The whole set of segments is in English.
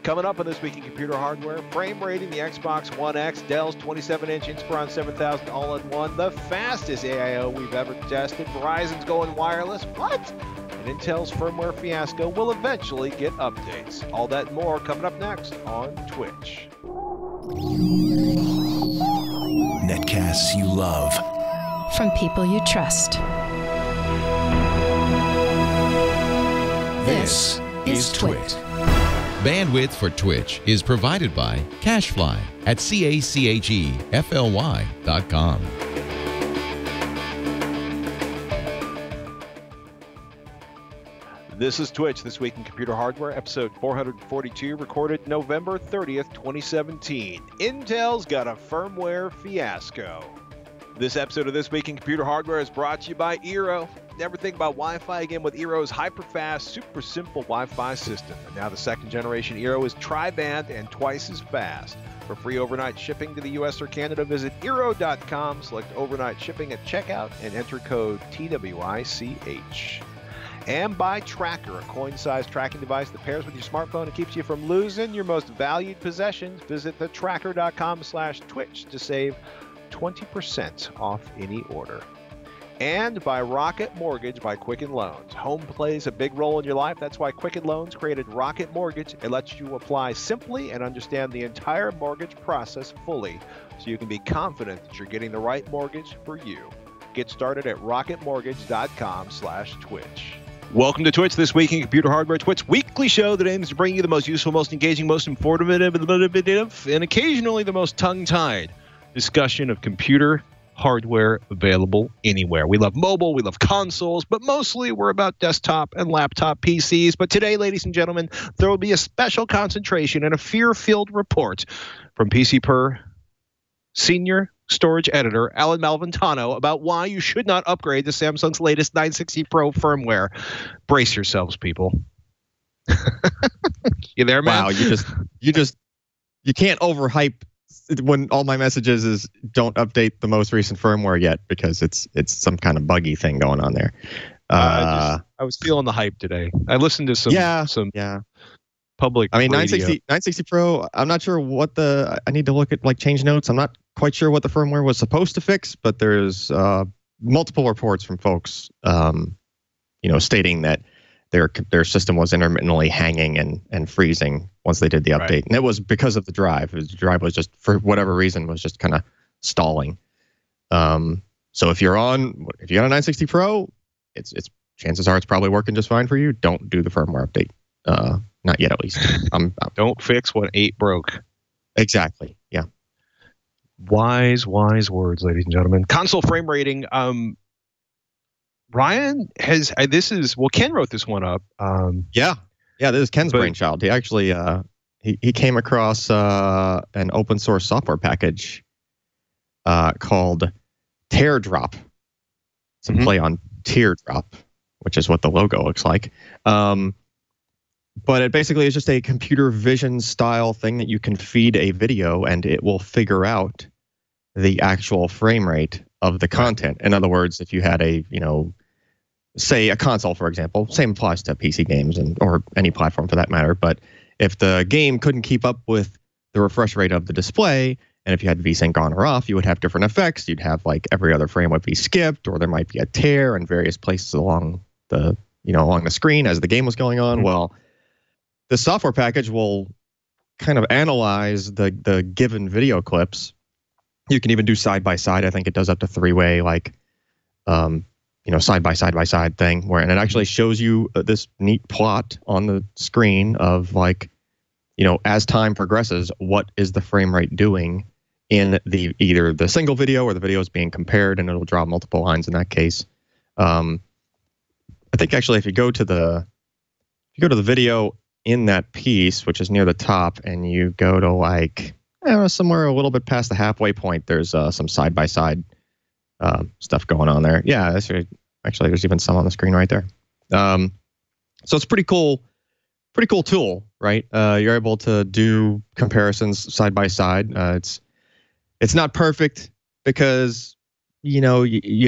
Coming up on This Week in Computer Hardware, frame rating the Xbox One X, Dell's 27-inch Inspiron 7000 all-in-one, the fastest AIO we've ever tested, Verizon's going wireless, what? And Intel's firmware Fiasco will eventually get updates. All that and more coming up next on TWiCH. Netcasts you love. From people you trust. This is TWiCH. Bandwidth for TWiCH is provided by CacheFly at CACHEFLY.com. This is TWiCH, This Week in Computer Hardware, episode 442, recorded November 30th, 2017. Intel's got a firmware fiasco. This episode of This Week in Computer Hardware is brought to you by Eero. Never think about Wi-Fi again with Eero's hyper-fast, super simple Wi-Fi system. And now the second generation Eero is tri-band and twice as fast. For free overnight shipping to the US or Canada, visit Eero.com, select overnight shipping at checkout, and enter code TWiCH. And by Tracker, a coin-sized tracking device that pairs with your smartphone and keeps you from losing your most valued possessions. Visit thetracker.com/twitch to save 20% off any order. And by Rocket Mortgage by Quicken Loans. Home plays a big role in your life. That's why Quicken Loans created Rocket Mortgage. It lets you apply simply and understand the entire mortgage process fully, so you can be confident that you're getting the right mortgage for you. Get started at rocketmortgage.com/twitch. Welcome to TWiCH, This Week in Computer Hardware, TWiCH weekly show that aims to bring you the most useful, most engaging, most informative, and occasionally the most tongue-tied discussion of computer hardware available anywhere. We love mobile, we love consoles, but mostly we're about desktop and laptop PCs. But today, ladies and gentlemen, there will be a special concentration and a fear-filled report from PC Senior Storage Editor Alan Malventano about why you should not upgrade to Samsung's latest 960 Pro firmware. Brace yourselves, people. You there, man? Wow, you can't overhype when all my messages is don't update the most recent firmware yet, because it's some kind of buggy thing going on there. I was feeling the hype today. I listened to some public. I mean, radio. 960 Pro. I'm not sure what I need to look at change notes. I'm not quite sure what the firmware was supposed to fix, but there's multiple reports from folks, stating that their system was intermittently hanging and freezing once they did the update. Right. And it was because of the drive. The drive was just, for whatever reason, was just kind of stalling. So if you got a 960 Pro, it's chances are it's probably working just fine for you. Don't do the firmware update. Not yet, at least. Don't fix what 8 broke. Exactly. Yeah. Wise words, ladies and gentlemen. Console frame rating. Ryan has Ken wrote this one up. Yeah, this is Ken's brainchild. He actually he came across an open source software package called Teardrop. It's a play on Teardrop, which is what the logo looks like. But it basically is just a computer vision style thing that you can feed a video and it will figure out the actual frame rate of the content. In other words, if you had say a console, for example, same applies to PC games or any platform for that matter. But if the game couldn't keep up with the refresh rate of the display, and if you had VSync on or off, you would have different effects. You'd have every other frame would be skipped, or there might be a tear in various places along the screen as the game was going on. Well, the software package will kind of analyze the given video clips. You can even do side by side. I think it does up to 3-way, side by side thing, and it actually shows you this neat plot on the screen of as time progresses, what is the frame rate doing in either the single video or the video is being compared, and it'll draw multiple lines in that case. I think actually if you go to the video in that piece, which is near the top, and you go to somewhere a little bit past the halfway point, there's some side by side stuff going on there. Yeah, that's right. Actually, there's even some on the screen right there. So it's pretty cool tool, right? You're able to do comparisons side by side. It's not perfect because you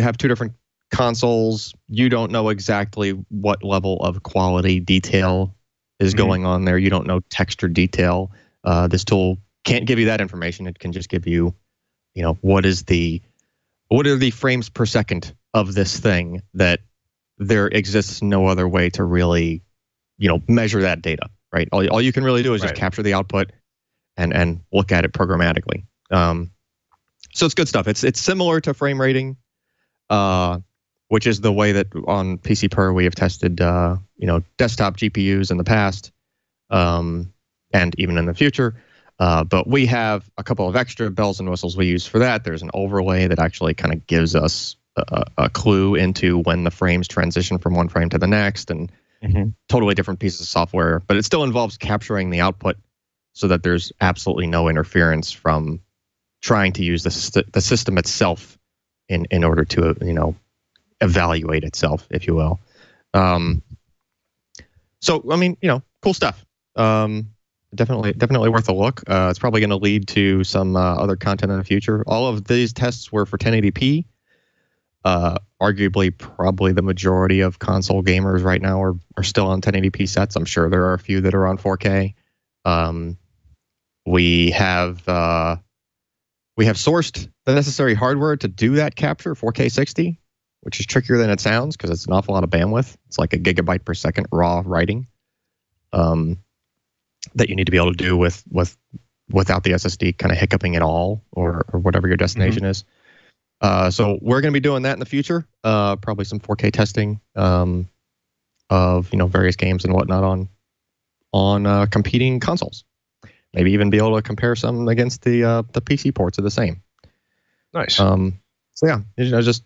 have two different consoles. You don't know exactly what level of quality detail is going on there. You don't know texture detail. This tool can't give you that information. It can just give you, what are the frames per second of this thing that there exists no other way to really, measure that data, right? All you can really do is just capture the output and look at it programmatically. So it's good stuff. It's similar to frame rating, which is the way that on PC we have tested, desktop GPUs in the past, and even in the future. But we have a couple of extra bells and whistles we use for that. There's an overlay that actually kind of gives us a clue into when the frames transition from one frame to the next, and totally different pieces of software. But it still involves capturing the output so that there's absolutely no interference from trying to use the system itself in order to evaluate itself, if you will. So I mean, cool stuff. Definitely worth a look. It's probably going to lead to some other content in the future. All of these tests were for 1080p. Arguably, probably the majority of console gamers right now are still on 1080p sets. I'm sure there are a few that are on 4K. We have sourced the necessary hardware to do that capture, 4K 60, which is trickier than it sounds because it's an awful lot of bandwidth. It's like a gigabyte per second raw writing that you need to be able to do without the SSD kind of hiccuping at all or whatever your destination is. So we're going to be doing that in the future. Probably some 4K testing of various games and whatnot on competing consoles. Maybe even be able to compare some against the PC ports of the same. Nice. So yeah, just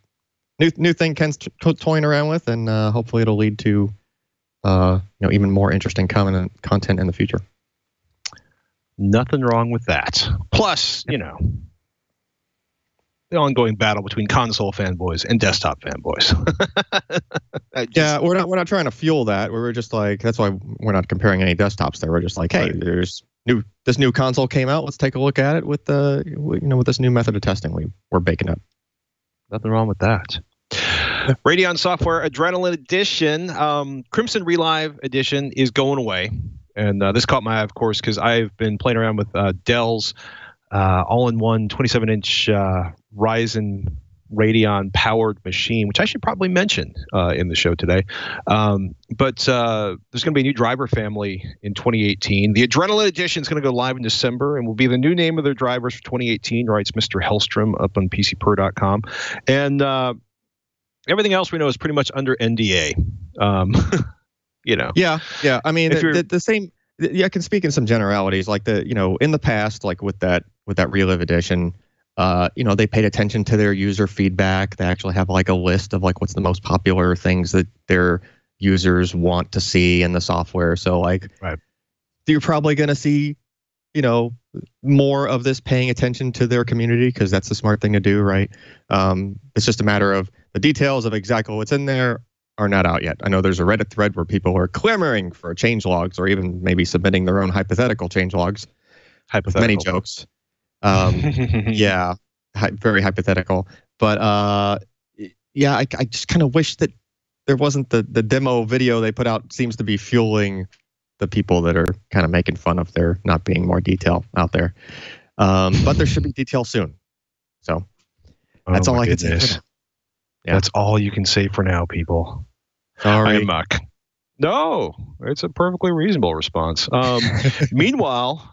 new thing Ken's toying around with, and hopefully it'll lead to even more interesting content in the future. Nothing wrong with that. Plus, the ongoing battle between console fanboys and desktop fanboys. Yeah, we're not trying to fuel that. We were just like, that's why we're not comparing any desktops there. We're just like, hey, there's this new console came out. Let's take a look at it with this new method of testing we're baking up. Nothing wrong with that. Radeon Software Adrenaline Edition, Crimson Relive Edition is going away. And this caught my eye, of course, because I've been playing around with Dell's all-in-one 27-inch Ryzen Radeon powered machine, which I should probably mention in the show today. But there's going to be a new driver family in 2018. The Adrenaline Edition is going to go live in December and will be the new name of their drivers for 2018, writes Mr. Hellstrom up on PCPer.com. And everything else we know is pretty much under NDA. Yeah. I mean, the same. Yeah, I can speak in some generalities, like in the past, like with that Relive Edition, they paid attention to their user feedback. They actually have like a list of like what's the most popular things that their users want to see in the software. So like, you're probably going to see, more of this paying attention to their community because that's the smart thing to do, right? It's just a matter of the details of exactly what's in there are not out yet. I know there's a Reddit thread where people are clamoring for change logs or even maybe submitting their own hypothetical change logs. Many jokes. Yeah, very hypothetical. But I just kind of wish that there wasn't the demo video they put out seems to be fueling the people that are kind of making fun of there not being more detail out there. But there should be detail soon. So that's all I can say. Yeah. That's all you can say for now, people. Sorry. I am muck. No, it's a perfectly reasonable response. Meanwhile,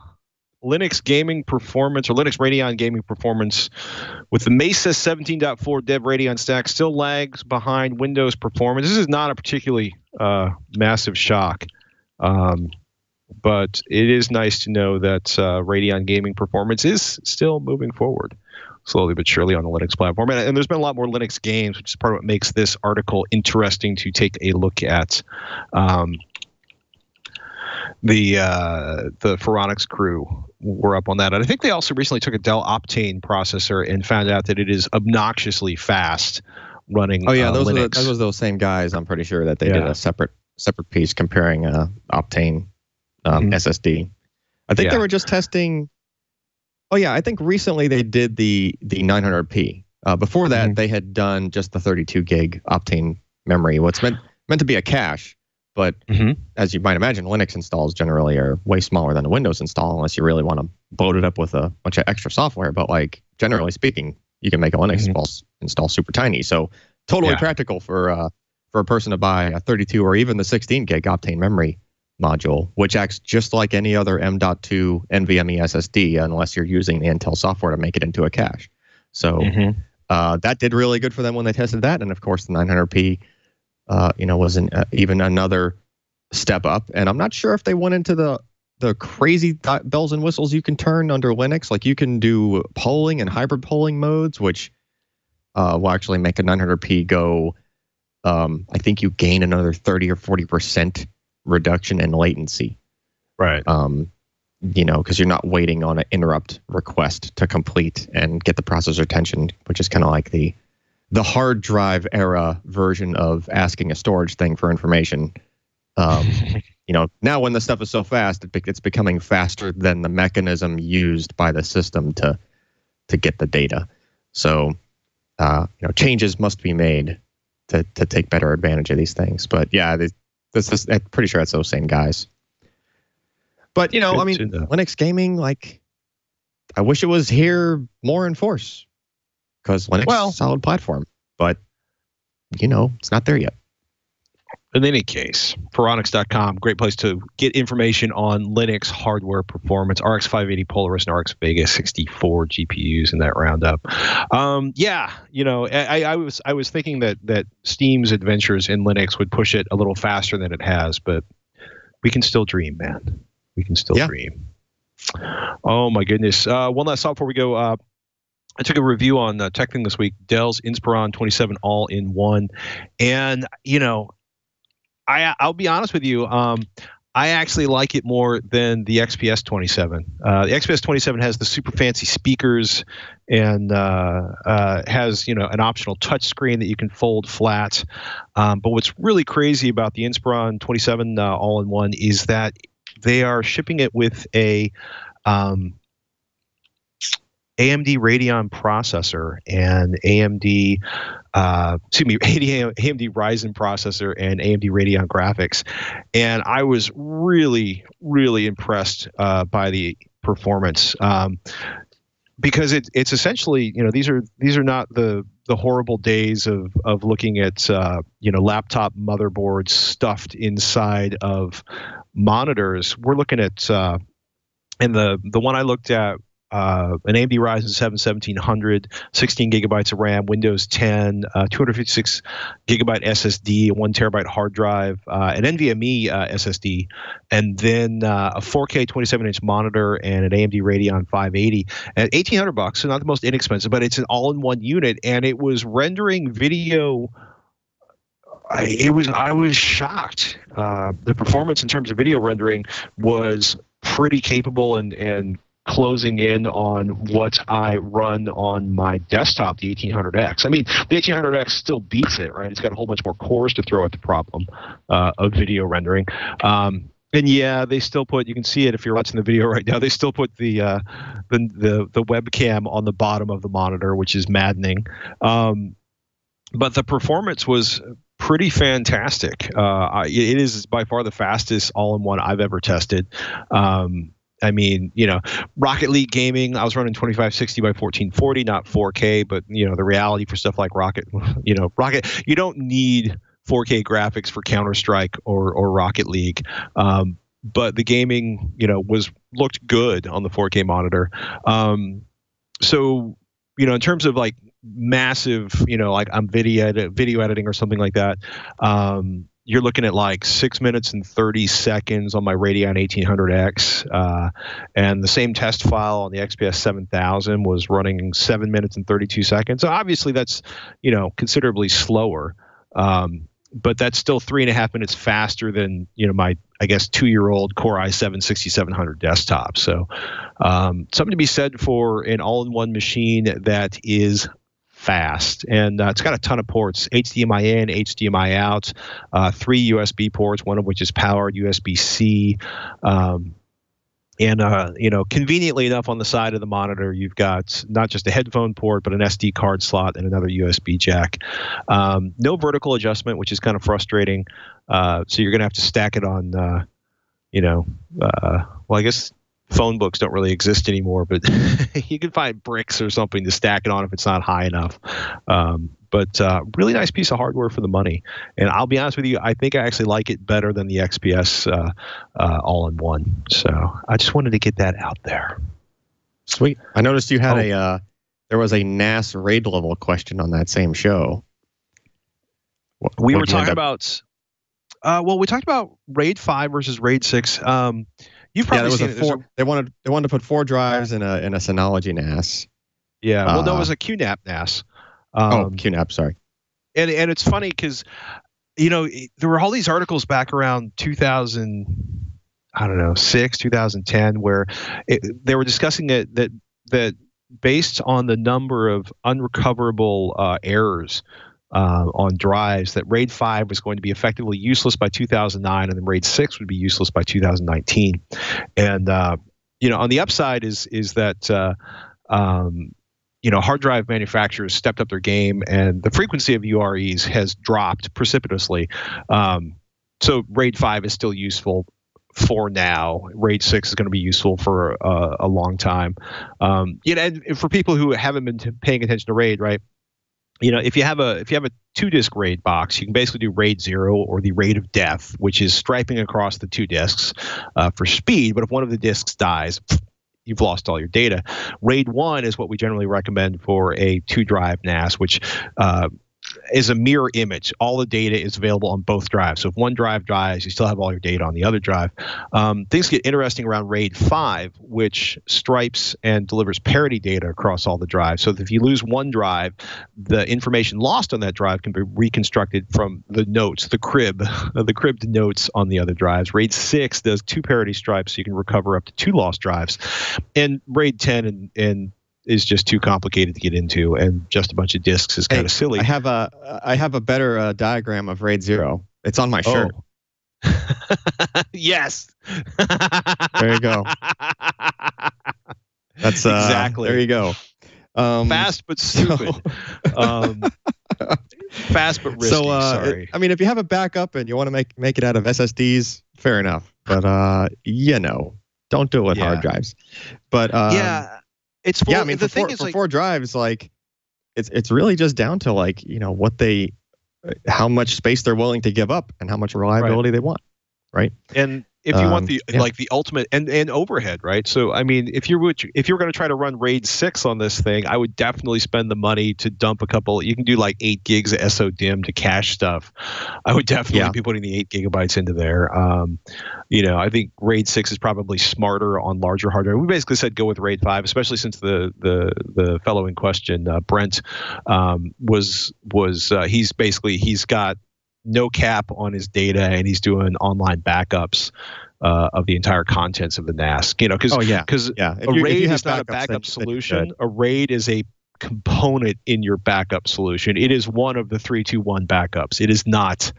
Linux gaming performance or Linux Radeon gaming performance with the Mesa 17.4 Dev Radeon stack still lags behind Windows performance. This is not a particularly massive shock, but it is nice to know that Radeon gaming performance is still moving forward slowly but surely on the Linux platform. And there's been a lot more Linux games, which is part of what makes this article interesting to take a look at. The Phoronix crew were up on that. And I think they also recently took a Dell Optane processor and found out that it is obnoxiously fast running Linux. Those those same guys, I'm pretty sure, that they did a separate piece comparing Optane SSD. I think they were just testing... Oh, yeah, I think recently they did the 900p. Before that, they had done just the 32 gig Optane memory, what's meant to be a cache. But as you might imagine, Linux installs generally are way smaller than a Windows install, unless you really want to load it up with a bunch of extra software. But like generally speaking, you can make a Linux install super tiny. So totally practical for a person to buy a 32 or even the 16 gig Optane memory module, which acts just like any other M.2 NVMe SSD, unless you're using the Intel software to make it into a cache. So that did really good for them when they tested that. And of course, the 900p, was even another step up. And I'm not sure if they went into the crazy bells and whistles you can turn under Linux. Like you can do polling and hybrid polling modes, which will actually make a 900p go. I think you gain another 30 or 40% reduction in latency. Right. Because you're not waiting on an interrupt request to complete and get the processor attention, which is kind of like the hard drive era version of asking a storage thing for information. Now when the stuff is so fast, it's becoming faster than the mechanism used by the system to get the data. So, changes must be made to take better advantage of these things. But yeah, I'm pretty sure it's those same guys. But, Linux gaming, like, I wish it was here more in force. Because Linux is a solid platform. But, it's not there yet. In any case, Phoronix.com, great place to get information on Linux hardware performance, RX 580 Polaris and RX Vega 64 GPUs in that roundup. I was thinking that Steam's adventures in Linux would push it a little faster than it has, but we can still dream, man. We can still dream. Oh my goodness. One last thought before we go. I took a review on Tech Thing this week, Dell's Inspiron 27 all-in-one, and I'll be honest with you. I actually like it more than the XPS 27. The XPS 27 has the super fancy speakers and has an optional touch screen that you can fold flat. But what's really crazy about the Inspiron 27 all-in-one is that they are shipping it with a AMD Radeon processor and AMD Ryzen processor and AMD Radeon graphics, and I was really, really impressed by the performance because it's essentially these are not the horrible days of looking at laptop motherboards stuffed inside of monitors. We're looking at and the one I looked at. An AMD Ryzen 7 1700, 16 gigabytes of RAM, Windows 10, 256 gigabyte SSD, 1 terabyte hard drive, an NVMe SSD, and then a 4K 27-inch monitor and an AMD Radeon 580 at $1,800. So not the most inexpensive, but it's an all-in-one unit, and it was rendering video. I was shocked. The performance in terms of video rendering was pretty capable and closing in on what I run on my desktop, the 1800X. I mean, the 1800X still beats it, right? It's got a whole bunch more cores to throw at the problem of video rendering. And yeah, they still put, you can see it if you're watching the video right now, they still put the webcam on the bottom of the monitor, which is maddening. But the performance was pretty fantastic. It is by far the fastest all-in-one I've ever tested. I mean, Rocket League gaming, I was running 2560 by 1440, not 4K, but the reality for stuff like Rocket, you don't need 4K graphics for Counter-Strike or Rocket League. But the gaming, looked good on the 4K monitor. So, in terms of like massive, like I'm video editing or something like that, you're looking at like 6 minutes and 30 seconds on my Radeon 1800X. And the same test file on the XPS 7000 was running 7 minutes and 32 seconds. So obviously that's, considerably slower. But that's still 3.5 minutes faster than, my, I guess, 2-year-old Core i7 6700 desktop. So something to be said for an all-in-one machine that is fast, and it's got a ton of ports: HDMI in, HDMI out, 3 USB ports, one of which is powered, USB-C, And, conveniently enough on the side of the monitor, you've got not just a headphone port, but an SD card slot and another USB jack. No vertical adjustment, which is kind of frustrating. So you're going to have to stack it on, well, I guess phone books don't really exist anymore, but you can find bricks or something to stack it on if it's not high enough. But really nice piece of hardware for the money. And I'll be honest with you, I think I actually like it better than the XPS all-in-one. So I just wanted to get that out there. Sweet. I noticed you had there was a NAS RAID level question on that same show. We were talking about, we talked about RAID 5 versus RAID 6. You've probably seen it. They wanted to put 4 drives in a Synology NAS. Yeah. Well, no, it was a QNAP NAS. QNAP, sorry. And it's funny because, there were all these articles back around 2006, 2010, where they were discussing that based on the number of unrecoverable errors on drives, that RAID 5 was going to be effectively useless by 2009, and then RAID 6 would be useless by 2019. And on the upside is that hard drive manufacturers stepped up their game, and the frequency of UREs has dropped precipitously. So RAID 5 is still useful for now. RAID 6 is going to be useful for a long time. And for people who haven't been paying attention to RAID, right? If you have a 2-disk RAID box, you can basically do RAID 0 or the RAID of death, which is striping across the 2 disks for speed. But if one of the disks dies, you've lost all your data. RAID 1 is what we generally recommend for a 2-drive NAS, which is a mirror image. All the data is available on both drives. So if one drive dies, you still have all your data on the other drive. Things get interesting around RAID 5, which stripes and delivers parity data across all the drives. So that if you lose one drive, the information lost on that drive can be reconstructed from the notes, the cribbed notes on the other drives. RAID 6 does 2 parity stripes, so you can recover up to 2 lost drives. And RAID 10 and is just too complicated to get into, and just a bunch of disks is kind of silly. I have a better diagram of RAID 0. It's on my shirt. Yes. There you go. That's exactly. There you go. Fast but stupid. Fast but risky. Sorry. If you have a backup and you want to make it out of SSDs, fair enough. But don't do it with hard drives. But it's full, the thing is, for 4 drives, like it's really just down to how much space they're willing to give up and how much reliability they want, right? And if you want the ultimate and overhead, right? So if you're going to try to run RAID 6 on this thing, I would definitely spend the money to dump a couple. You can do like 8 gigs of SODIMM to cache stuff. I would definitely be putting the 8 gigabytes into there. I think RAID 6 is probably smarter on larger hardware. We basically said go with RAID 5, especially since the fellow in question, Brent, he's got no cap on his data, and he's doing online backups of the entire contents of the NAS. Because a RAID is not a backup solution. A RAID is a component in your backup solution. It is one of the 3-2-1 backups. It is not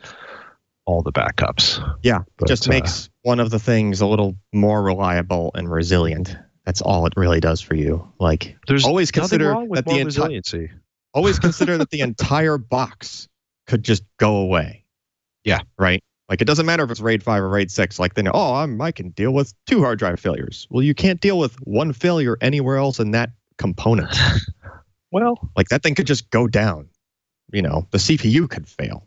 all the backups. Yeah, but just makes one of the things a little more reliable and resilient. That's all it really does for you. Like, there's always consider wrong with more resiliency. Always consider that the entire box could just go away. Yeah. Right? Like, it doesn't matter if it's RAID 5 or RAID 6. Like, they know, I can deal with 2 hard drive failures. Well, you can't deal with one failure anywhere else in that component. Well, like, that thing could just go down. The CPU could fail.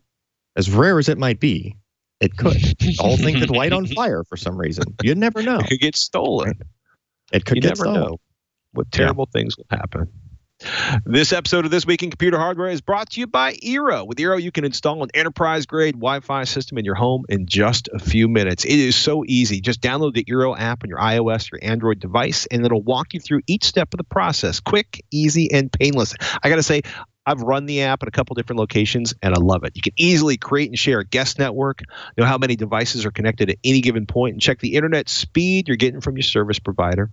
As rare as it might be, it could. The whole thing could light on fire for some reason. You'd never know. It could get stolen. It could get stolen. Know what terrible things will happen. This episode of This Week in Computer Hardware is brought to you by Eero. With Eero, you can install an enterprise-grade Wi-Fi system in your home in just a few minutes. It is so easy. Just download the Eero app on your iOS or Android device, and it'll walk you through each step of the process. Quick, easy, and painless. I got to say, I've run the app at a couple different locations, and I love it. You can easily create and share a guest network, know how many devices are connected at any given point, and check the internet speed you're getting from your service provider.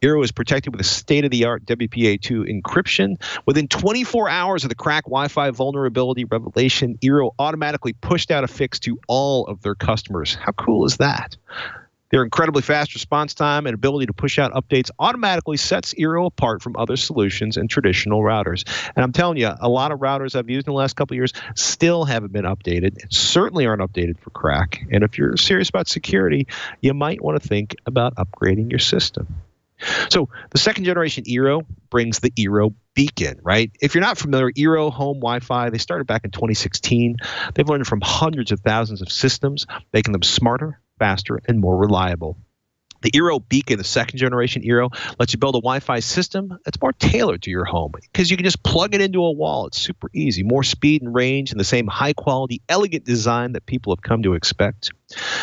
Eero is protected with a state-of-the-art WPA2 encryption. Within 24 hours of the cracked Wi-Fi vulnerability revelation, Eero automatically pushed out a fix to all of their customers. How cool is that? Their incredibly fast response time and ability to push out updates automatically sets Eero apart from other solutions and traditional routers. And I'm telling you, a lot of routers I've used in the last couple of years still haven't been updated, certainly aren't updated for crack. And if you're serious about security, you might want to think about upgrading your system. So the second generation Eero brings the Eero Beacon, right? If you're not familiar, Eero Home Wi-Fi, they started back in 2016. They've learned from hundreds of thousands of systems, making them smarter, faster, and more reliable. The Eero Beacon, the second generation Eero, lets you build a Wi-Fi system that's more tailored to your home because you can just plug it into a wall. It's super easy. More speed and range and the same high-quality, elegant design that people have come to expect.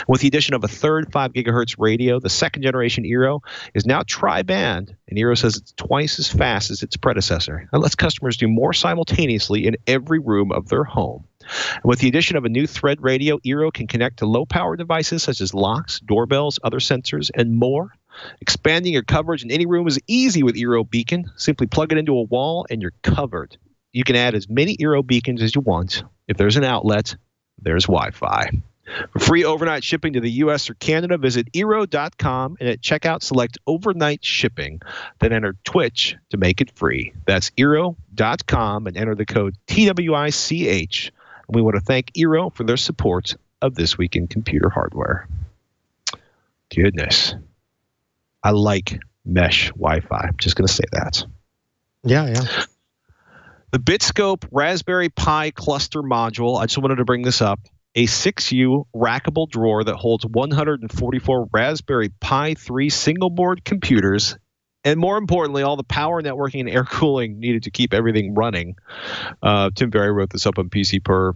With the addition of a third 5 gigahertz radio, the second generation Eero is now tri-band, and Eero says it's twice as fast as its predecessor. It lets customers do more simultaneously in every room of their home. And with the addition of a new thread radio, Eero can connect to low-power devices such as locks, doorbells, other sensors, and more. Expanding your coverage in any room is easy with Eero Beacon. Simply plug it into a wall and you're covered. You can add as many Eero Beacons as you want. If there's an outlet, there's Wi-Fi. For free overnight shipping to the U.S. or Canada, visit Eero.com and at checkout select overnight shipping. Then enter TWiCH to make it free. That's Eero.com and enter the code TWiCH. We want to thank Eero for their support of This Week in Computer Hardware. Goodness. I like mesh Wi-Fi. I'm just going to say that. Yeah. The Bitscope Raspberry Pi cluster module, I just wanted to bring this up, a 6U rackable drawer that holds 144 Raspberry Pi 3 single-board computers, and more importantly, all the power, networking, and air cooling needed to keep everything running. Tim Berry wrote this up on PC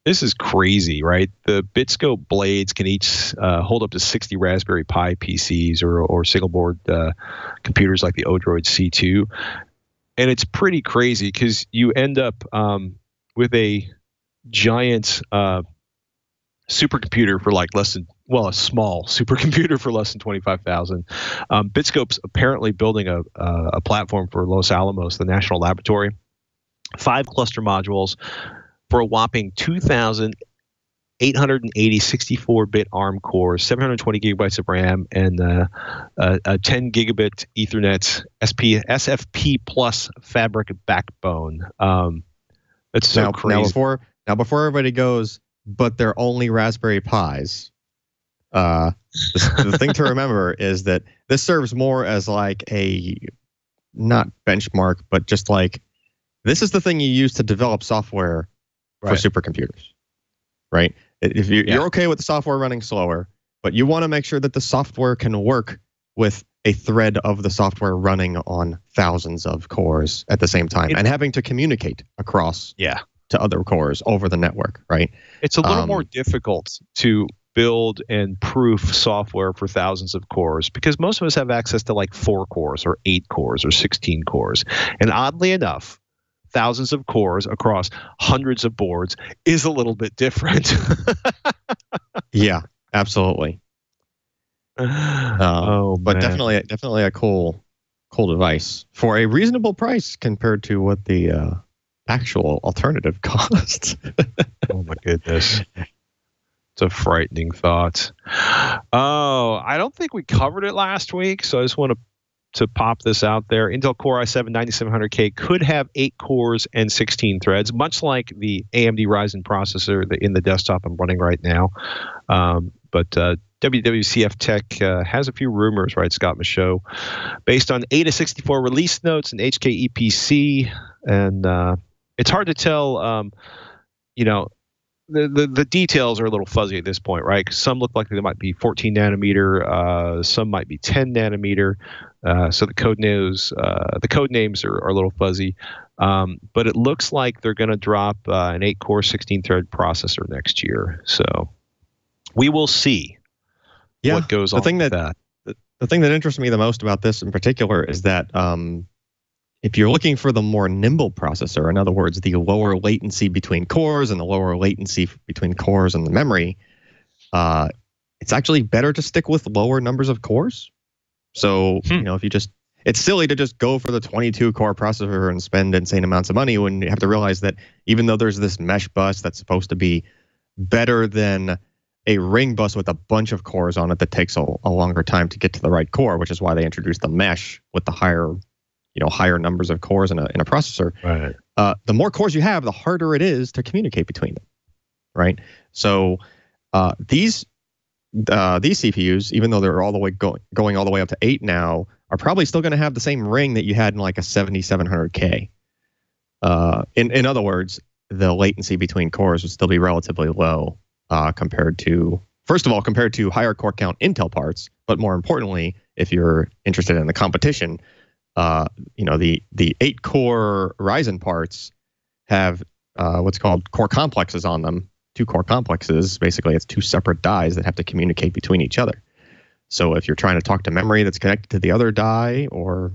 This is crazy, right? The Bitscope blades can each hold up to 60 Raspberry Pi PCs or single-board computers like the Odroid C2. And it's pretty crazy because you end up with a giant supercomputer for like a small supercomputer for less than $25,000. Bitscope's apparently building a platform for Los Alamos, the National Laboratory. 5 cluster modules for a whopping 2,880 64-bit ARM cores, 720 gigabytes of RAM, and a 10 gigabit Ethernet SFP plus fabric backbone. That's so crazy. Now before everybody goes, but they're only Raspberry Pis. The thing to remember is that this serves more as like a, not benchmark, but just like, this is the thing you use to develop software for supercomputers, right? If you're okay with the software running slower, but you want to make sure that the software can work with a thread of the software running on thousands of cores at the same time and having to communicate across to other cores over the network, right? It's a little more difficult to build and proof software for thousands of cores because most of us have access to like 4 cores or 8 cores or 16 cores. And oddly enough, thousands of cores across hundreds of boards is a little bit different. Yeah, absolutely. But definitely a cool device for a reasonable price compared to what the actual alternative costs. Oh my goodness. It's a frightening thought. Oh, I don't think we covered it last week, so I just want to pop this out there. Intel Core i7-9700K could have 8 cores and 16 threads, much like the AMD Ryzen processor in the desktop I'm running right now. But WWCF Tech has a few rumors, right, Scott Michaud, based on AIDA64 release notes and HKEPC, and it's hard to tell, the details are a little fuzzy at this point, right? Because some look like they might be 14 nanometer, some might be 10 nanometer. So the code names are a little fuzzy. But it looks like they're going to drop an 8-core, 16-thread processor next year. So we will see what goes on with that. The thing that interests me the most about this in particular is that if you're looking for the more nimble processor, in other words, the lower latency between cores and the lower latency between cores and the memory, it's actually better to stick with lower numbers of cores. So, if you just, it's silly to just go for the 22-core processor and spend insane amounts of money when you have to realize that even though there's this mesh bus that's supposed to be better than a ring bus with a bunch of cores on it that takes a longer time to get to the right core, which is why they introduced the mesh with the higher numbers of cores in a processor. Right. The more cores you have, the harder it is to communicate between them, right? So these CPUs, even though they're all the way going all the way up to 8 now, are probably still going to have the same ring that you had in like a 7700K. In other words, the latency between cores would still be relatively low compared to higher core count Intel parts, but more importantly, if you're interested in the competition, the 8-core Ryzen parts have what's called core complexes on them. 2 core complexes, basically it's 2 separate dies that have to communicate between each other. So if you're trying to talk to memory that's connected to the other die, or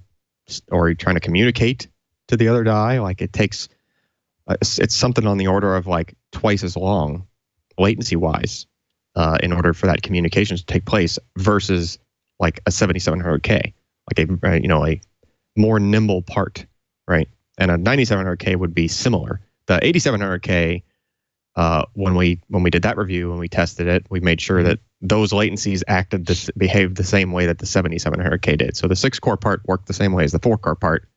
you're trying to communicate to the other die, like it takes, it's something on the order of like twice as long, latency-wise, in order for that communication to take place versus like a 7700K, like a more nimble part, right? And a 9700K would be similar. The 8700K, when we did that review, when we tested it, we made sure that those latencies behaved the same way that the 7700K did. So the 6-core part worked the same way as the 4-core part.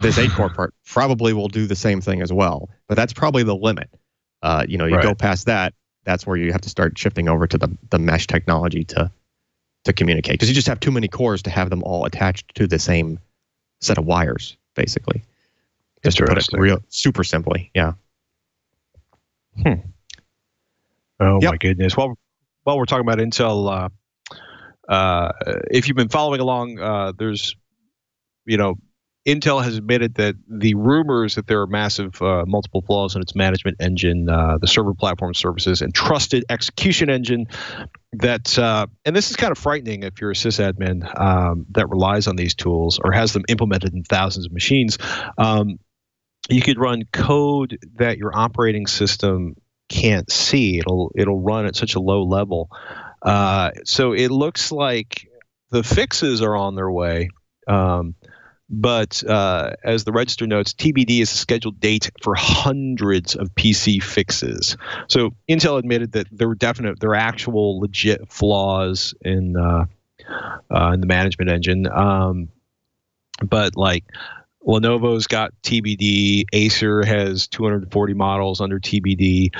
This 8-core part probably will do the same thing as well, but that's probably the limit. You go past that, that's where you have to start shifting over to the mesh technology to communicate, because you just have too many cores to have them all attached to the same set of wires, basically. Just to put it super simply, yeah. Oh my goodness! While we're talking about Intel, if you've been following along, there's, Intel has admitted that the rumors that there are massive multiple flaws in its management engine, the server platform services, and trusted execution engine, that and this is kind of frightening if you're a sysadmin that relies on these tools or has them implemented in thousands of machines. You could run code that your operating system can't see. It'll run at such a low level. So it looks like the fixes are on their way. But as the register notes, TBD is a scheduled date for hundreds of PC fixes. So Intel admitted that there are actual legit flaws in the management engine. But like, Lenovo's got TBD. Acer has 240 models under TBD.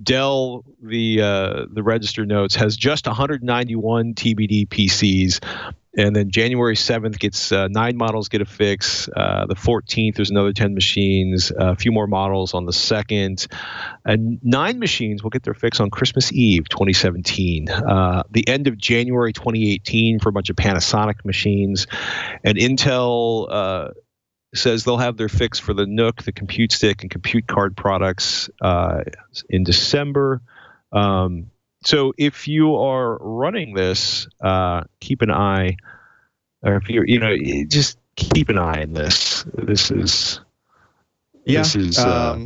Dell, the register notes, has just 191 TBD PCs. And then January 7th gets 9 models get a fix. The 14th, there's another 10 machines. A few more models on the 2nd. And 9 machines will get their fix on Christmas Eve 2017. The end of January 2018 for a bunch of Panasonic machines. And Intel says they'll have their fix for the NUC, the compute stick, and compute card products in December. So if you are running this, keep an eye, or if you're, just keep an eye on this. This is unpleasant.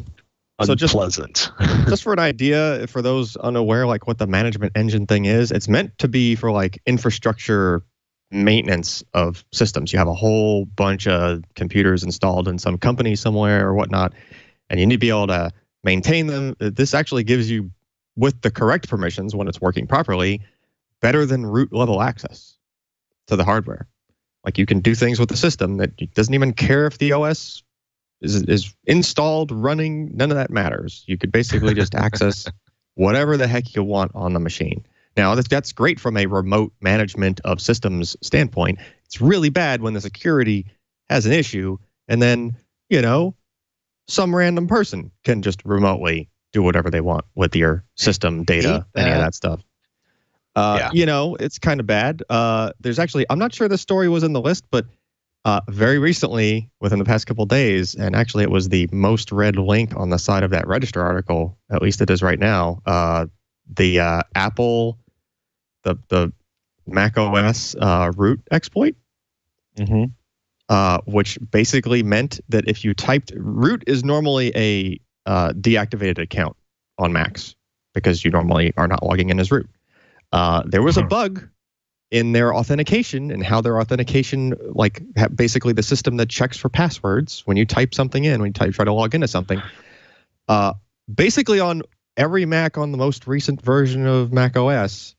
So just for an idea, for those unaware, like what the management engine thing is, it's meant to be for like infrastructure maintenance of systems. You have a whole bunch of computers installed in some company somewhere or whatnot, and you need to be able to maintain them. This actually gives you, with the correct permissions when it's working properly, better than root level access to the hardware. Like you can do things with the system that doesn't even care if the OS is installed, running, none of that matters. You could basically just access whatever the heck you want on the machine. Now, that's great from a remote management of systems standpoint. It's really bad when the security has an issue and then, some random person can just remotely do whatever they want with your system data, any of that stuff. It's kind of bad. There's actually, I'm not sure the story was in the list, but very recently, within the past couple of days, and actually it was the most read link on the side of that register article, at least it is right now, the Apple, the Mac OS root exploit, which basically meant that if you typed, root is normally a deactivated account on Macs because you normally are not logging in as root. There was a bug in their authentication and how their authentication, like basically the system that checks for passwords when you type something in, when you try to log into something, basically on every Mac on the most recent version of Mac OS,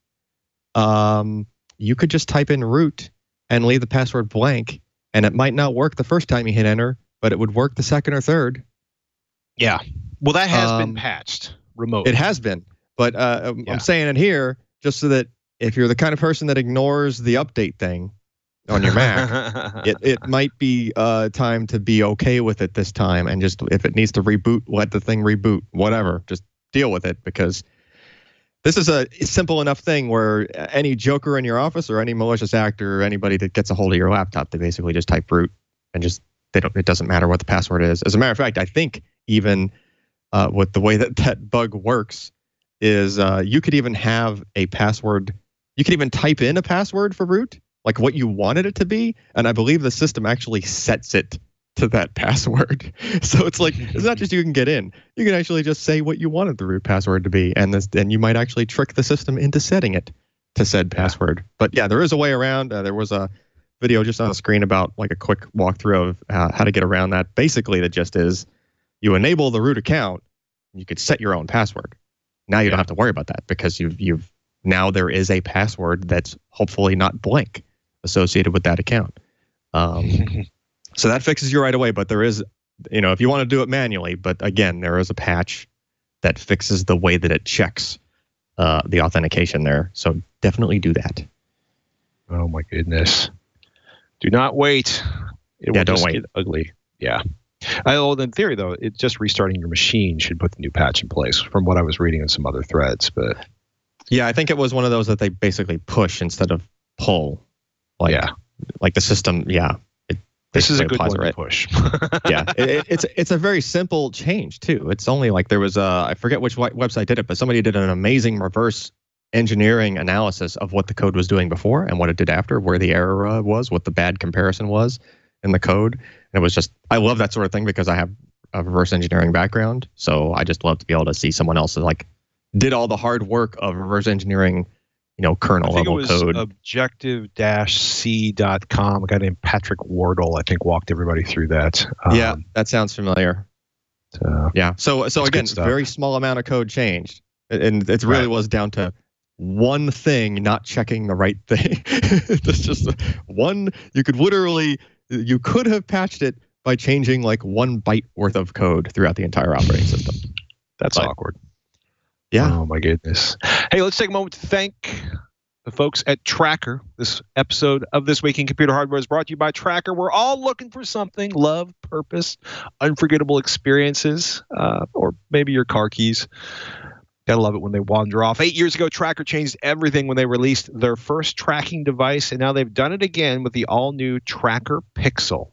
you could just type in root and leave the password blank, and it might not work the first time you hit enter, but it would work the second or third. Yeah. Well, that has been patched remotely. It has been, but I'm saying it here just so that if you're the kind of person that ignores the update thing on your Mac, it might be time to be okay with it this time, and just if it needs to reboot, let the thing reboot, whatever. Just deal with it, because this is a simple enough thing where any joker in your office or any malicious actor or anybody that gets a hold of your laptop, they basically just type root and just it doesn't matter what the password is. As a matter of fact, I think even with the way that bug works is you could even have a password. You could even type in a password for root, like what you wanted it to be, and I believe the system actually sets it to that password. So it's like, it's not just you can get in, you can actually just say what you wanted the root password to be, and you might actually trick the system into setting it to said password. But yeah, there is a way around. There was a video just on the screen about like a quick walkthrough of how to get around that. Basically, the gist is you enable the root account, you could set your own password. Now you don't have to worry about that, because you've now there is a password that's hopefully not blank associated with that account. So that fixes you right away, but there is, if you want to do it manually, but again, there is a patch that fixes the way that it checks the authentication there. So definitely do that. Oh my goodness. Do not wait. It will don't wait. Get ugly. Yeah. Well, in theory, though, it's just restarting your machine should put the new patch in place, from what I was reading in some other threads. But yeah, I think it was one of those that they basically push instead of pull. Like the system, This is a good one to push. Yeah, it's a very simple change too. It's only like there was I forget which website did it, but somebody did an amazing reverse engineering analysis of what the code was doing before and what it did after, where the error was, what the bad comparison was in the code. And it was just, I love that sort of thing because I have a reverse engineering background. So I just love to be able to see someone else that like did all the hard work of reverse engineering, kernel level code. Objective-C.com. A guy named Patrick Wardle, I think, walked everybody through that. Yeah, that sounds familiar. Yeah. So again, very small amount of code changed. And it really was down to one thing not checking the right thing. That's just one. You could have patched it by changing like 1 byte worth of code throughout the entire operating system. That's awkward. Yeah. Oh my goodness. Hey, let's take a moment to thank the folks at Tracker. This episode of This Week in Computer Hardware is brought to you by Tracker. We're all looking for something: love, purpose, unforgettable experiences, or maybe your car keys. Gotta love it when they wander off. 8 years ago, Tracker changed everything when they released their first tracking device, and now they've done it again with the all-new Tracker Pixel.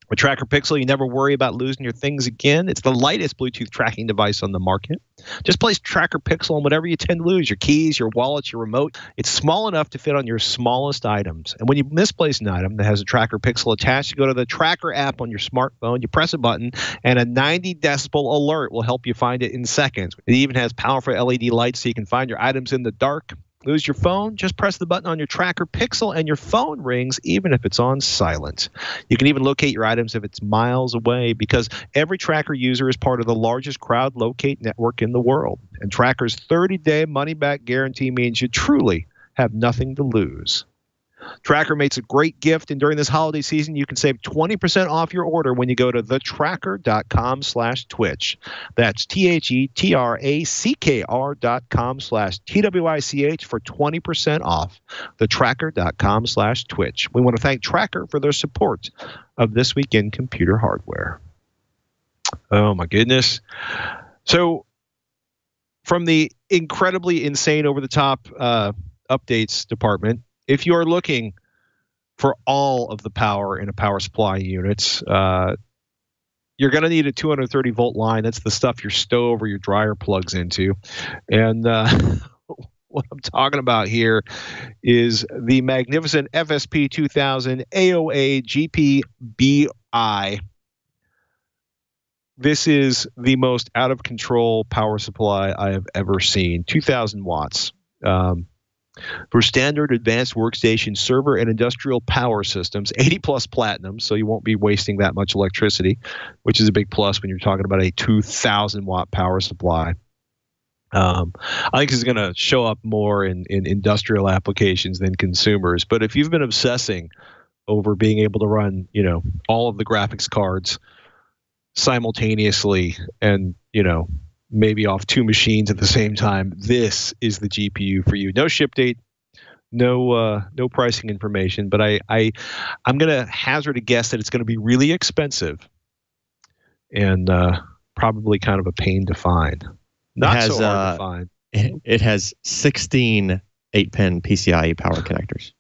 With Tracker Pixel, you never worry about losing your things again. It's the lightest Bluetooth tracking device on the market. Just place Tracker Pixel on whatever you tend to lose, your keys, your wallets, your remote. It's small enough to fit on your smallest items. And when you misplace an item that has a Tracker Pixel attached, you go to the Tracker app on your smartphone, you press a button, and a 90 decibel alert will help you find it in seconds. It even has powerful LED lights so you can find your items in the dark. Lose your phone? Just press the button on your Tracker Pixel and your phone rings even if it's on silent. You can even locate your items if it's miles away, because every Tracker user is part of the largest crowd locate network in the world. And Tracker's 30-day money-back guarantee means you truly have nothing to lose. Tracker makes a great gift, and during this holiday season, you can save 20% off your order when you go to thetracker.com/twitch. That's TheTracker.com/TWiCH for 20% off. Thetracker.com/twitch. We want to thank Tracker for their support of This Week in Computer Hardware. Oh my goodness. So from the incredibly insane over-the-top updates department, if you're looking for all of the power in a power supply unit, you're going to need a 230-volt line. That's the stuff your stove or your dryer plugs into. And what I'm talking about here is the magnificent FSP 2000 AOA GPBI. This is the most out-of-control power supply I have ever seen. 2,000 watts. For standard advanced workstation, server, and industrial power systems, 80+ platinum, so you won't be wasting that much electricity, which is a big plus when you're talking about a 2,000-watt power supply. I think it's going to show up more in industrial applications than consumers. But if you've been obsessing over being able to run, all of the graphics cards simultaneously and, maybe off two machines at the same time, this is the GPU for you. No ship date, no pricing information, but I'm going to hazard a guess that it's going to be really expensive and probably kind of a pain to find. Not so hard to find. It has 16 8-pin PCIe power connectors.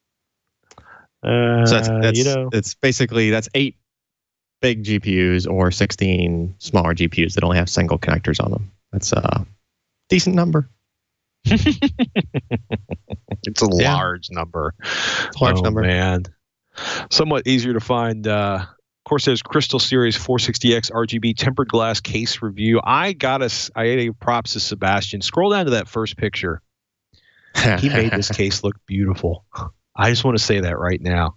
So it's basically that's 8 big GPUs or 16 smaller GPUs that only have single connectors on them. That's a decent number. It's a large number. It's a large number. Man. Somewhat easier to find. Corsair's Crystal Series 460X RGB tempered glass case review. I gave props to Sebastian. Scroll down to that first picture. He made this case look beautiful. I just want to say that right now.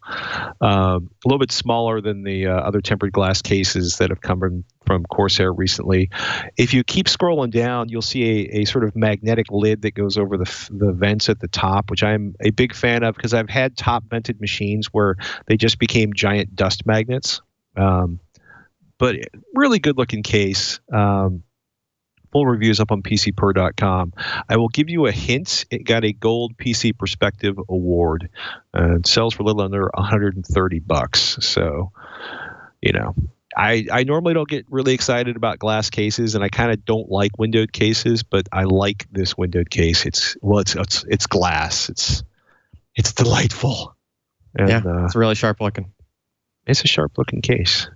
A little bit smaller than the other tempered glass cases that have come from Corsair recently. If you keep scrolling down, you'll see a sort of magnetic lid that goes over the vents at the top, which I'm a big fan of because I've had top vented machines where they just became giant dust magnets. But really good looking case. Full reviews up on PCPer.com. I will give you a hint. It got a Gold PC Perspective Award. It sells for a little under $130. So, I normally don't get really excited about glass cases, and I kind of don't like windowed cases, but I like this windowed case. It's glass. It's delightful. And, it's really sharp looking. It's a sharp looking case.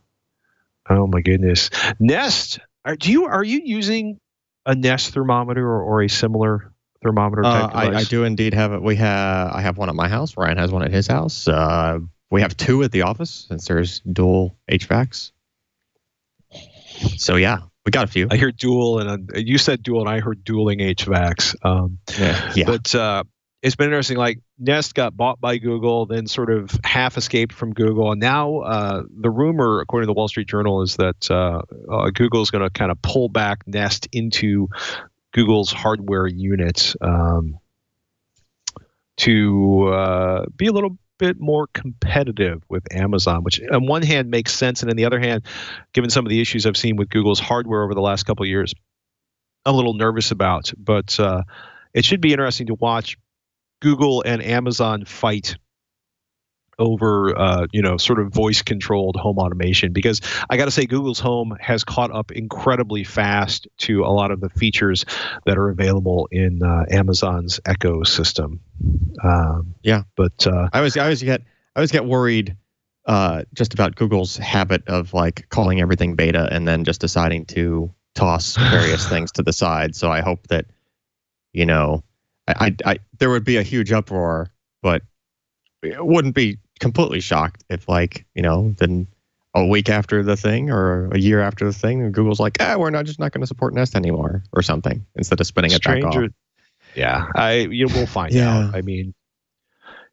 Oh my goodness. Nest. Are you using a Nest thermometer or a similar thermometer type device? I do indeed have it. I have one at my house. Ryan has one at his house. We have 2 at the office since there's dual HVACs. So yeah, we got a few. I hear dual, and you said dual, and I heard dueling HVACs. But it's been interesting. Like Nest got bought by Google, then sort of half escaped from Google, and now the rumor, according to the Wall Street Journal, is that Google is going to kind of pull back Nest into Google's hardware unit to be a little bit more competitive with Amazon, which on one hand makes sense, and on the other hand, given some of the issues I've seen with Google's hardware over the last couple of years, I'm a little nervous about. But it should be interesting to watch Google and Amazon fight over, sort of voice-controlled home automation, because I got to say Google's Home has caught up incredibly fast to a lot of the features that are available in Amazon's ecosystem. But I always get worried just about Google's habit of like calling everything beta and then just deciding to toss various things to the side. So I hope that there would be a huge uproar, but it wouldn't be completely shocked if then a week after the thing or a year after the thing, Google's like, we're not going to support Nest anymore or something, instead of spinning it back off. Yeah, we'll find out. I mean,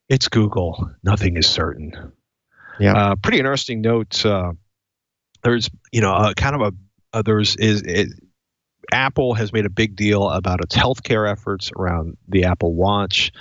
it's Google. Nothing is certain. Yeah. Pretty interesting note. There's Apple has made a big deal about its healthcare efforts around the Apple Watch.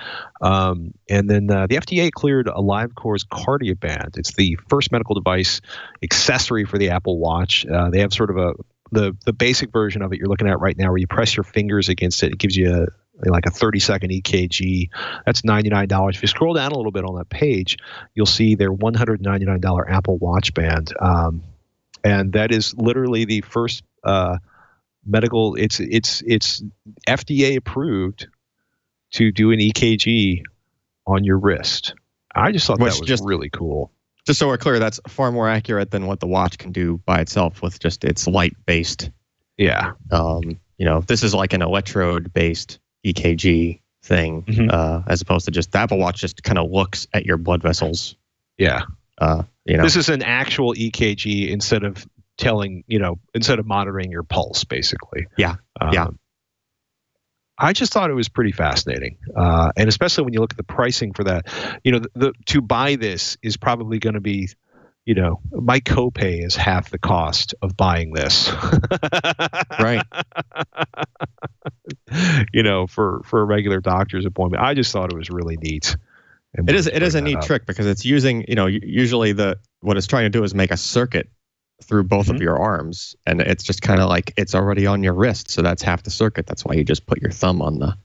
And then the FDA cleared AliveCore's Cardioband. It's the first medical device accessory for the Apple Watch. They have sort of the basic version of it you're looking at right now, where you press your fingers against it. It gives you a 30-second EKG. That's $99. If you scroll down a little bit on that page, you'll see their $199 Apple Watch band. And that is literally the first medical, it's FDA approved to do an EKG on your wrist. I just thought that was really cool. Just so we're clear, that's far more accurate than what the watch can do by itself with just its light-based. Yeah. This is like an electrode-based EKG thing, as opposed to just the Apple Watch just kind of looks at your blood vessels. Yeah. This is an actual EKG instead of monitoring your pulse, basically. Yeah. I just thought it was pretty fascinating, and especially when you look at the pricing for that. To buy this is probably going to be my copay is half the cost of buying this. Right. For a regular doctor's appointment. I just thought it was really neat. It is a neat trick because it's using, usually what it's trying to do is make a circuit through both of your arms, and it's just kind of like it's already on your wrist, so that's half the circuit. That's why you just put your thumb on the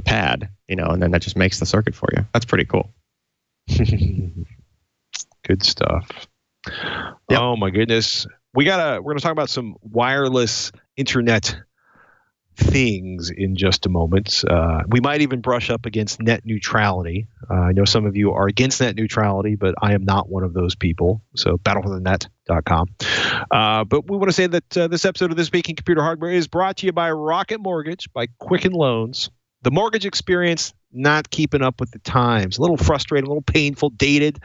pad, and then that just makes the circuit for you. That's pretty cool. Good stuff. Yep. Oh my goodness. We're going to talk about some wireless internet things in just a moment. We might even brush up against net neutrality. I know some of you are against net neutrality, but I am not one of those people. So battleforthenet.com. But we want to say that this episode of This Week in Computer Hardware is brought to you by Rocket Mortgage, by Quicken Loans. The mortgage experience not keeping up with the times, a little frustrating, a little painful, dated,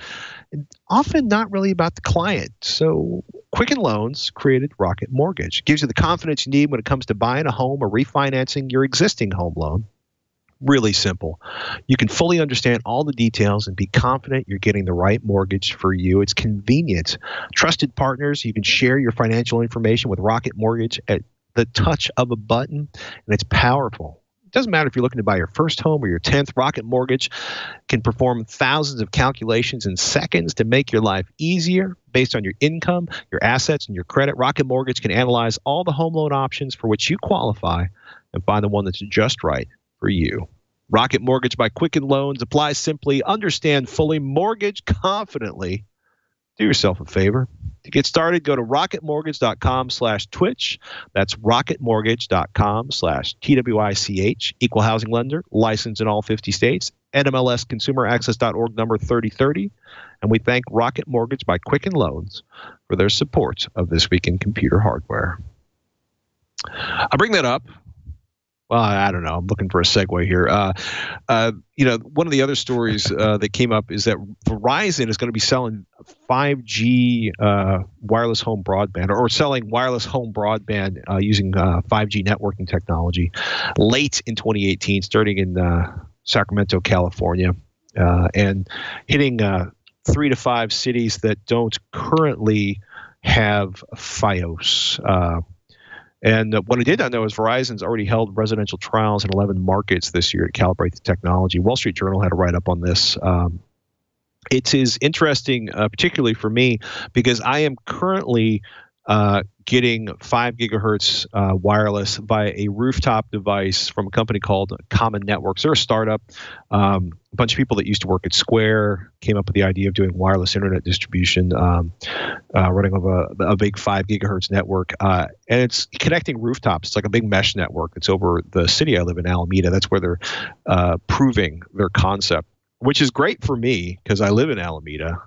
and often not really about the client. So Quicken Loans created Rocket Mortgage. It gives you the confidence you need when it comes to buying a home or refinancing your existing home loan. Really simple. You can fully understand all the details and be confident you're getting the right mortgage for you. It's convenient. Trusted partners, you can share your financial information with Rocket Mortgage at the touch of a button, and it's powerful. It doesn't matter if you're looking to buy your first home or your 10th. Rocket Mortgage can perform thousands of calculations in seconds to make your life easier based on your income, your assets, and your credit. Rocket Mortgage can analyze all the home loan options for which you qualify and find the one that's just right for you. Rocket Mortgage by Quicken Loans applies simply, understand fully, mortgage confidently. Do yourself a favor. To get started, go to rocketmortgage.com/twitch. That's rocketmortgage.com/TWiCH. Equal housing lender, licensed in all 50 states. NMLS consumeraccess.org number 3030. And we thank Rocket Mortgage by Quicken Loans for their support of This Week in Computer Hardware. I bring that up. Well, I don't know. I'm looking for a segue here. One of the other stories that came up is that Verizon is going to be selling 5G wireless home broadband, or selling wireless home broadband using 5G networking technology late in 2018, starting in Sacramento, California, and hitting 3 to 5 cities that don't currently have Fios. And what I did not know is Verizon's already held residential trials in 11 markets this year to calibrate the technology. Wall Street Journal had a write-up on this. It is interesting, particularly for me, because I am currently getting 5 gigahertz wireless via a rooftop device from a company called Common Networks. They're a startup. A bunch of people that used to work at Square came up with the idea of doing wireless internet distribution, running over a big 5 gigahertz network. And it's connecting rooftops. It's like a big mesh network that's over the city I live in, Alameda. That's where they're proving their concept, which is great for me because I live in Alameda.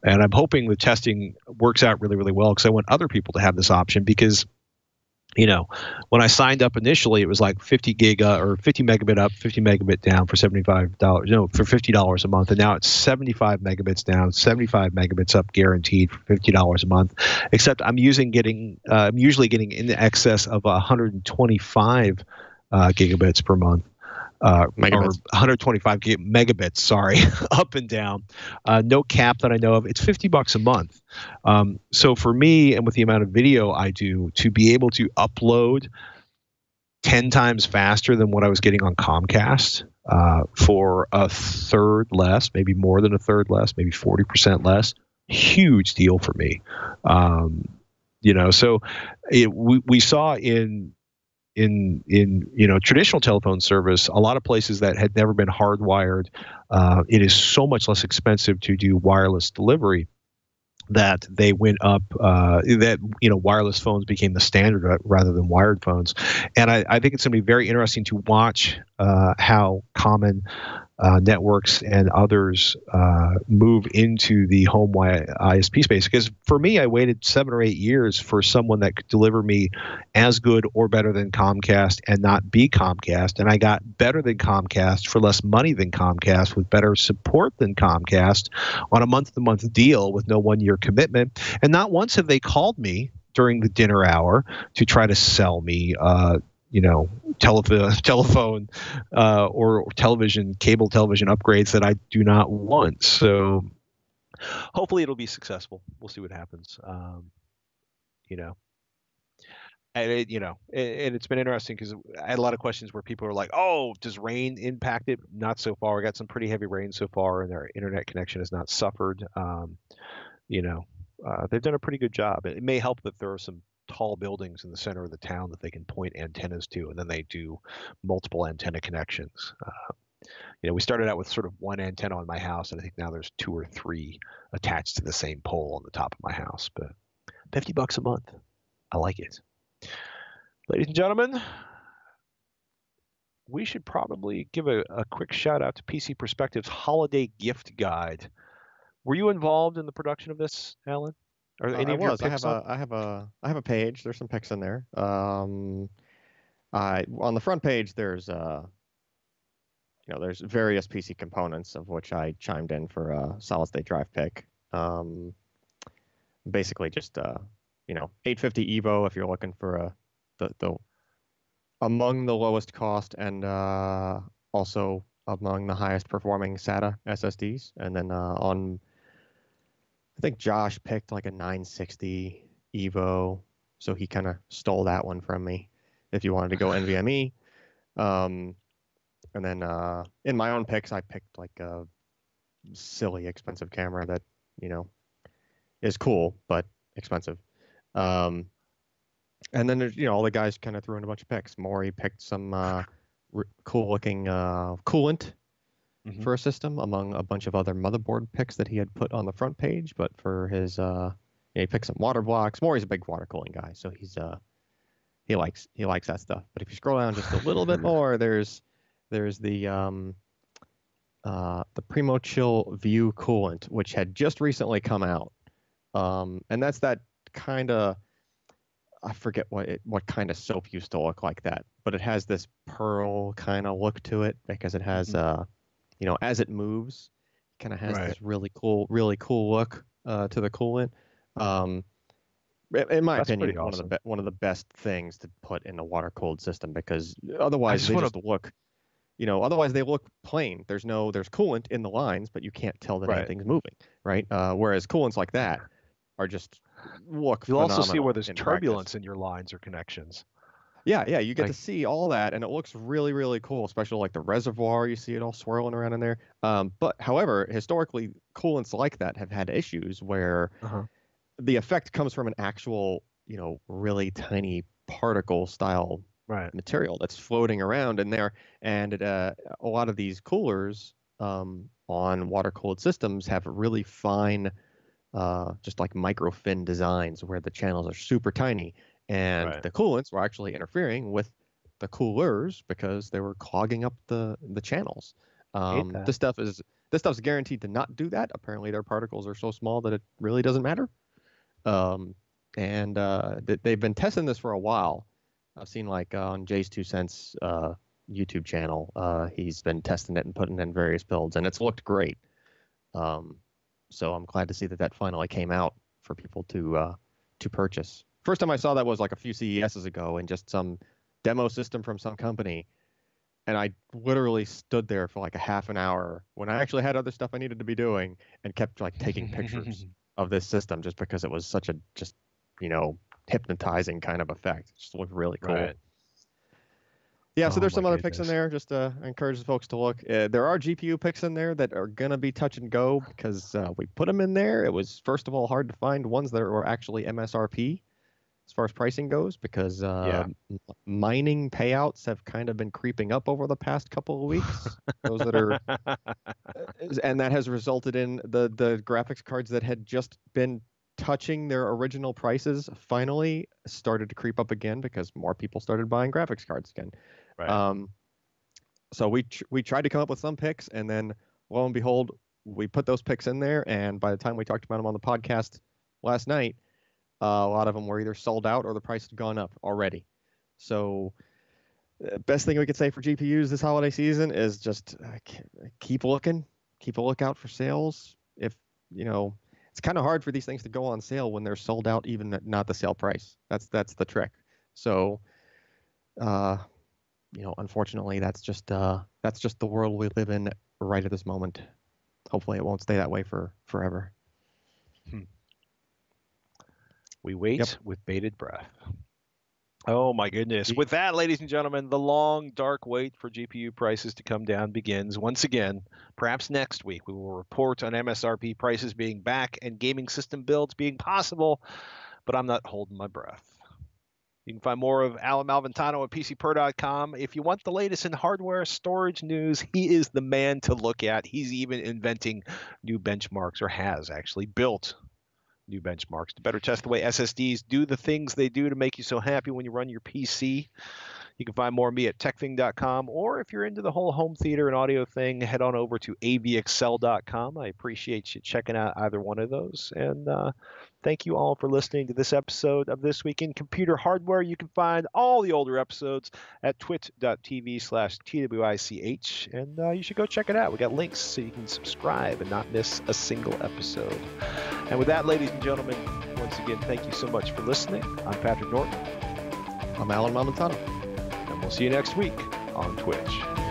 And I'm hoping the testing works out really, really well because I want other people to have this option because, when I signed up initially, it was like 50 megabit up, 50 megabit down for $75, for $50 a month. And now it's 75 megabits down, 75 megabits up guaranteed for $50 a month, except I'm usually getting in excess of 125 gigabits per month. Or 125 megabits, sorry, up and down. No cap that I know of. It's $50 a month. So for me, and with the amount of video I do, to be able to upload 10 times faster than what I was getting on Comcast for a third less, maybe more than a third less, maybe 40% less, huge deal for me. So we saw in traditional telephone service, a lot of places that had never been hardwired, it is so much less expensive to do wireless delivery that they went up, wireless phones became the standard rather than wired phones. And I think it's going to be very interesting to watch how Common Networks and others move into the home ISP space. Because for me, I waited 7 or 8 years for someone that could deliver me as good or better than Comcast and not be Comcast. And I got better than Comcast for less money than Comcast with better support than Comcast on a month-to-month deal with no 1-year commitment. And not once have they called me during the dinner hour to try to sell me telephone or cable television upgrades that I do not want. So hopefully it'll be successful. We'll see what happens. You know, and it's been interesting because I had a lot of questions where people are like, "Oh, does rain impact it?" Not so far. We got some pretty heavy rain so far, and their internet connection has not suffered. You know, they've done a pretty good job. It may help that there are some tall buildings in the center of the town that they can point antennas to, and then they do multiple antenna connections. We started out with sort of one antenna on my house, and I think now there's two or three attached to the same pole on the top of my house. But $50 a month, I like it. Ladies and gentlemen, we should probably give a quick shout out to PC Perspective's holiday gift guide. Were you involved in the production of this, Alan? Are any of your picks up? I have a page. There's some picks in there. On the front page, there's there's various PC components of which I chimed in for a solid state drive pick. Basically, just 850 Evo if you're looking for the among the lowest cost and also among the highest performing SATA SSDs, and then I think Josh picked like a 960 Evo, so he kind of stole that one from me. If you wanted to go NVMe, and then in my own picks, I picked like a silly expensive camera that is cool but expensive. And then there's all the guys kind of threw in a bunch of picks. Maury picked some cool looking coolant for a system among a bunch of other motherboard picks that he had put on the front page. But for his, he picked some water blocks. Maury's a big water cooling guy, so he likes that stuff. But if you scroll down just a little bit more, there's the Primo Chill View coolant, which had just recently come out, and that's that kind of, I forget what kind of soap used to look like that, but it has this pearl kind of look to it because it has as it moves, it kind of has this really cool look to the coolant. In my opinion, awesome. one of the best things to put in a water cooled system, because otherwise they look plain. There's coolant in the lines, but you can't tell that anything's moving, right? Whereas coolants like that are just look. You'll also see where there's turbulence in your lines or connections. Yeah, you get to see all that, and it looks really, really cool, especially like the reservoir. You see it all swirling around in there. But however, historically, coolants like that have had issues where the effect comes from an actual, really tiny particle style material that's floating around in there. And a lot of these coolers on water-cooled systems have really fine, just like microfin designs where the channels are super tiny. And the coolants were actually interfering with the coolers because they were clogging up the channels. This stuff's guaranteed to not do that. Apparently, their particles are so small that it really doesn't matter. And they've been testing this for a while. I've seen like on Jay's 2 Cents YouTube channel, he's been testing it and putting in various builds, and it's looked great. So I'm glad to see that finally came out for people to purchase. First time I saw that was like a few CESs ago in just some demo system from some company. And I literally stood there for like a half an hour when I actually had other stuff I needed to be doing and kept like taking pictures of this system just because it was such a hypnotizing kind of effect. It just looked really cool. Right. Yeah, so there's some other picks in there. Just I encourage the folks to look. There are GPU picks in there that are going to be touch and go because we put them in there. It was, first of all, hard to find ones that were actually MSRP as far as pricing goes, because mining payouts have kind of been creeping up over the past couple of weeks. Those that are, and that has resulted in the graphics cards that had just been touching their original prices finally started to creep up again because more people started buying graphics cards again. Right. So we tried to come up with some picks, and then lo and behold, we put those picks in there. And by the time we talked about them on the podcast last night, a lot of them were either sold out or the price had gone up already. So best thing we could say for GPUs this holiday season is just keep looking, keep a lookout for sales. If, it's kind of hard for these things to go on sale when they're sold out, even at not the sale price. That's the trick. So, unfortunately, that's just the world we live in right at this moment. Hopefully it won't stay that way for forever. We wait with bated breath. Oh my goodness. With that, ladies and gentlemen, the long, dark wait for GPU prices to come down begins once again. Perhaps next week we will report on MSRP prices being back and gaming system builds being possible, but I'm not holding my breath. You can find more of Alan Malventano at PCPer.com. If you want the latest in hardware storage news, he is the man to look at. He's even inventing new benchmarks, or has actually built new benchmarks to better test the way SSDs do the things they do to make you so happy when you run your PC. You can find more of me at techthing.com, or if you're into the whole home theater and audio thing, head on over to avxl.com. I appreciate you checking out either one of those. And thank you all for listening to this episode of This Week in Computer Hardware. You can find all the older episodes at twit.tv/TWiCH, and you should go check it out. We got links so you can subscribe and not miss a single episode. And with that, ladies and gentlemen, once again, thank you so much for listening. I'm Patrick Norton. I'm Alan Malventano. And we'll see you next week on TWiCH.